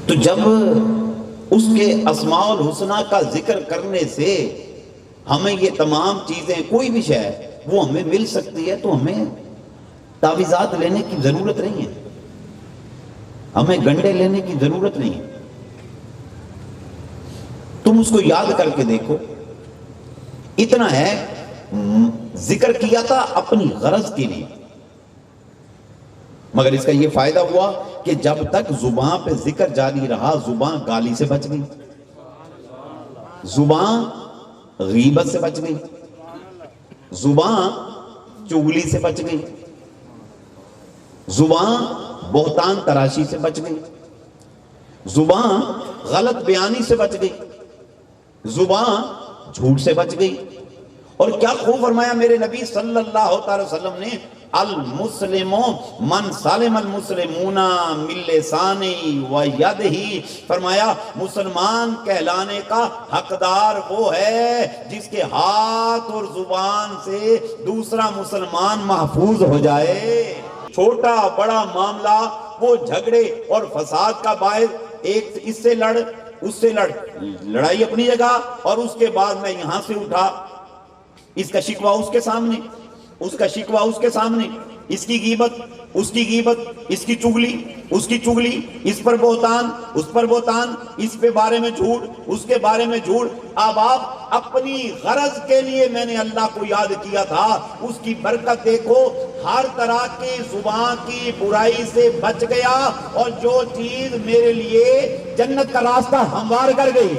تو جب اس کے اسماء الحسنہ کا ذکر کرنے سے ہمیں یہ تمام چیزیں، کوئی بھی شے وہ ہمیں مل سکتی ہے، تو ہمیں تعویذات لینے کی ضرورت نہیں ہے، ہمیں گنڈے لینے کی ضرورت نہیں ہے۔ تم اس کو یاد کر کے دیکھو، اتنا ہے ذکر کیا تھا اپنی غرض کے لیے، مگر اس کا یہ فائدہ ہوا کہ جب تک زبان پہ ذکر جاری رہا، زبان گالی سے بچ گئی، زبان غیبت سے بچ گئی، زبان چغلی سے بچ گئی، زبان بہتان تراشی سے بچ گئی، زبان غلط بیانی سے بچ گئی، زبان جھوٹ سے بچ گئی۔ اور کیا خوب فرمایا میرے نبی صلی اللہ علیہ وسلم نے، المسلم من سالم المسلمون من لسانہ و یدہ، فرمایا مسلمان کہلانے کا حقدار وہ ہے جس کے ہاتھ اور زبان سے دوسرا مسلمان محفوظ ہو جائے۔ چھوٹا بڑا معاملہ، وہ جھگڑے اور فساد کا باعث، ایک اس سے لڑ اس سے لڑ، لڑائی اپنی جگہ، اور اس کے بعد میں یہاں سے اٹھا، اس کا شکوہ اس کے سامنے، اس کا شکوہ اس کے سامنے، اس کی غیبت، اس کی غیبت، اس کی چغلی، اس کی چغلی، اس پر بہتان، اس پر بہتان، اس پہ بارے میں جھوٹ، اس کے بارے میں جھوٹ۔ اب آپ اپنی غرض کے لیے میں نے اللہ کو یاد کیا تھا، اس کی برکت دیکھو، ہر طرح کی زبان کی برائی سے بچ گیا، اور جو چیز میرے لیے جنت کا راستہ ہموار کر گئی